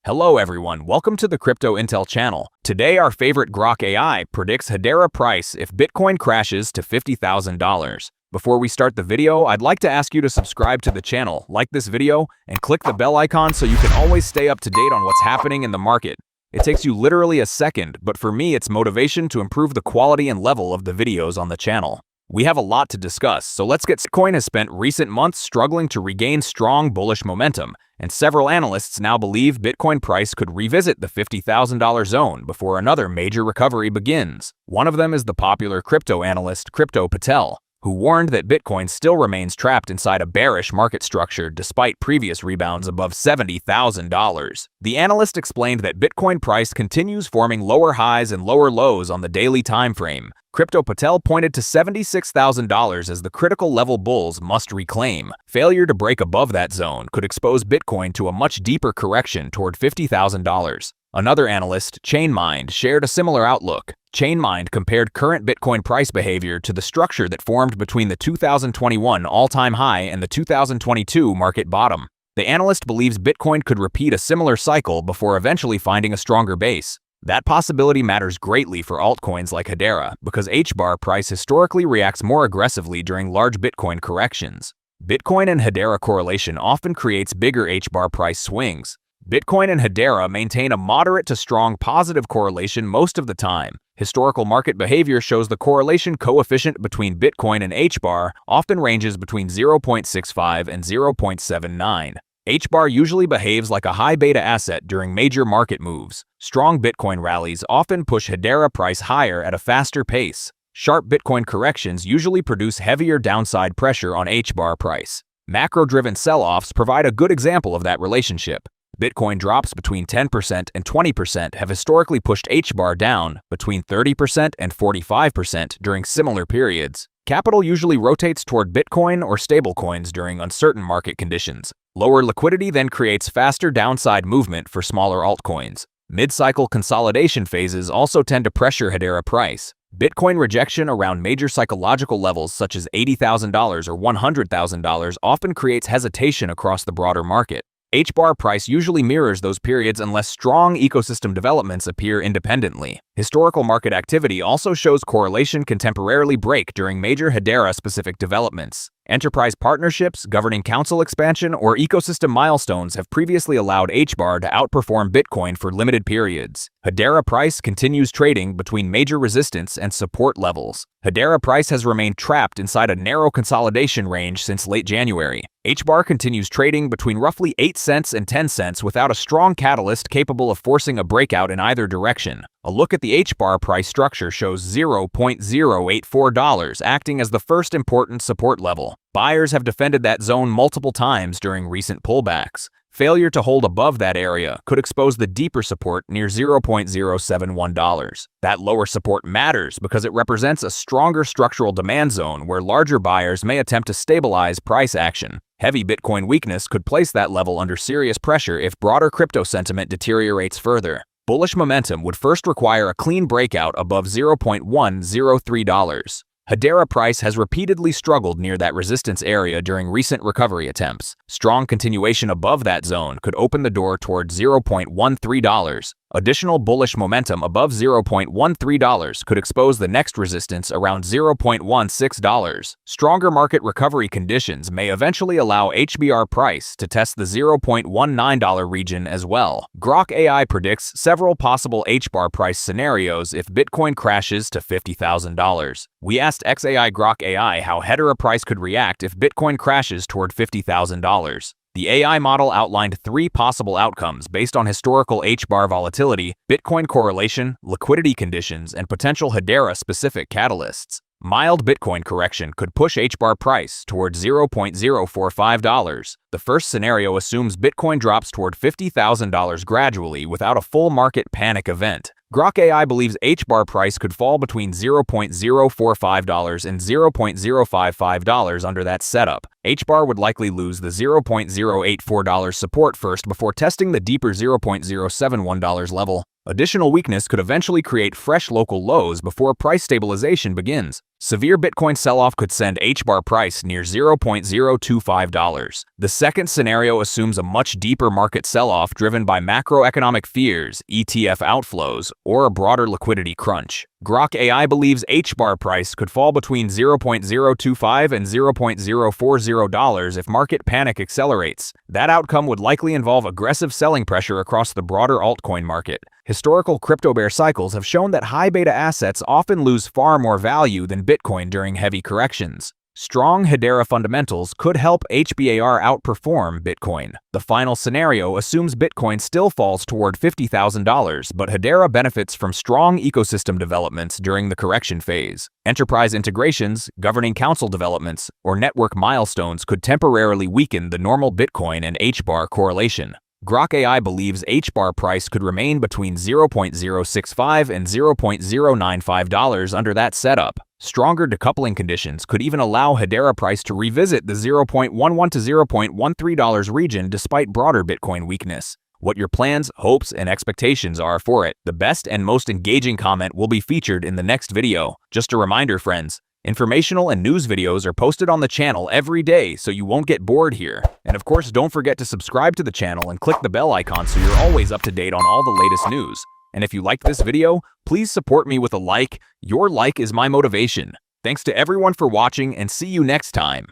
Hello everyone, welcome to the Crypto Intel channel. Today our favorite Grok AI predicts Hedera price if Bitcoin crashes to $50,000. Before we start the video, I'd like to ask you to subscribe to the channel, like this video, and click the bell icon so you can always stay up to date on what's happening in the market. It takes you literally a second, but for me it's motivation to improve the quality and level of the videos on the channel. We have a lot to discuss, so let's get started. Bitcoin has spent recent months struggling to regain strong bullish momentum, and several analysts now believe Bitcoin price could revisit the $50,000 zone before another major recovery begins. One of them is the popular crypto analyst Crypto Patel, who warned that Bitcoin still remains trapped inside a bearish market structure despite previous rebounds above $70,000. The analyst explained that Bitcoin price continues forming lower highs and lower lows on the daily time frame. Crypto Patel pointed to $76,000 as the critical level bulls must reclaim. Failure to break above that zone could expose Bitcoin to a much deeper correction toward $50,000. Another analyst, ChainMind, shared a similar outlook. ChainMind compared current Bitcoin price behavior to the structure that formed between the 2021 all-time high and the 2022 market bottom. The analyst believes Bitcoin could repeat a similar cycle before eventually finding a stronger base. That possibility matters greatly for altcoins like Hedera because HBAR price historically reacts more aggressively during large Bitcoin corrections. Bitcoin and Hedera correlation often creates bigger HBAR price swings. Bitcoin and Hedera maintain a moderate to strong positive correlation most of the time. Historical market behavior shows the correlation coefficient between Bitcoin and HBAR often ranges between 0.65 and 0.79. HBAR usually behaves like a high beta asset during major market moves. Strong Bitcoin rallies often push Hedera price higher at a faster pace. Sharp Bitcoin corrections usually produce heavier downside pressure on HBAR price. Macro-driven sell-offs provide a good example of that relationship. Bitcoin drops between 10% and 20% have historically pushed HBAR down between 30% and 45% during similar periods. Capital usually rotates toward Bitcoin or stablecoins during uncertain market conditions. Lower liquidity then creates faster downside movement for smaller altcoins. Mid-cycle consolidation phases also tend to pressure Hedera price. Bitcoin rejection around major psychological levels such as $80,000 or $100,000 often creates hesitation across the broader market. HBAR price usually mirrors those periods unless strong ecosystem developments appear independently. Historical market activity also shows correlation can temporarily break during major Hedera-specific developments. Enterprise partnerships, governing council expansion, or ecosystem milestones have previously allowed HBAR to outperform Bitcoin for limited periods. Hedera price continues trading between major resistance and support levels. Hedera price has remained trapped inside a narrow consolidation range since late January. HBAR continues trading between roughly 8 cents and 10 cents without a strong catalyst capable of forcing a breakout in either direction. A look at the HBAR price structure shows $0.084 acting as the first important support level. Buyers have defended that zone multiple times during recent pullbacks. Failure to hold above that area could expose the deeper support near $0.071. That lower support matters because it represents a stronger structural demand zone where larger buyers may attempt to stabilize price action. Heavy Bitcoin weakness could place that level under serious pressure if broader crypto sentiment deteriorates further. Bullish momentum would first require a clean breakout above $0.103. Hedera price has repeatedly struggled near that resistance area during recent recovery attempts. Strong continuation above that zone could open the door toward $0.13. Additional bullish momentum above $0.13 could expose the next resistance around $0.16. Stronger market recovery conditions may eventually allow HBAR price to test the $0.19 region as well. Grok AI predicts several possible HBAR price scenarios if Bitcoin crashes to $50,000. We asked XAI Grok AI how Hedera price could react if Bitcoin crashes toward $50,000. The AI model outlined 3 possible outcomes based on historical HBAR volatility, Bitcoin correlation, liquidity conditions, and potential Hedera-specific catalysts. Mild Bitcoin correction could push HBAR price toward $0.045. The first scenario assumes Bitcoin drops toward $50,000 gradually without a full market panic event. Grok AI believes HBAR price could fall between $0.045 and $0.055 under that setup. HBAR would likely lose the $0.084 support first before testing the deeper $0.071 level. Additional weakness could eventually create fresh local lows before price stabilization begins. Severe Bitcoin sell-off could send HBAR price near $0.025. The second scenario assumes a much deeper market sell-off driven by macroeconomic fears, ETF outflows, or a broader liquidity crunch. Grok AI believes HBAR price could fall between $0.025 and $0.040 if market panic accelerates. That outcome would likely involve aggressive selling pressure across the broader altcoin market. Historical crypto bear cycles have shown that high beta assets often lose far more value than Bitcoin during heavy corrections. Strong Hedera fundamentals could help HBAR outperform Bitcoin. The final scenario assumes Bitcoin still falls toward $50,000, but Hedera benefits from strong ecosystem developments during the correction phase. Enterprise integrations, governing council developments, or network milestones could temporarily weaken the normal Bitcoin and HBAR correlation. Grok AI believes HBAR price could remain between $0.065 and $0.095 under that setup. Stronger decoupling conditions could even allow Hedera price to revisit the $0.11 to $0.13 region despite broader Bitcoin weakness. What your plans, hopes, and expectations are for it. The best and most engaging comment will be featured in the next video. Just a reminder, friends, informational and news videos are posted on the channel every day, so you won't get bored here. And of course, don't forget to subscribe to the channel and click the bell icon so you're always up to date on all the latest news. And if you liked this video, please support me with a like. Your like is my motivation. Thanks to everyone for watching, and see you next time.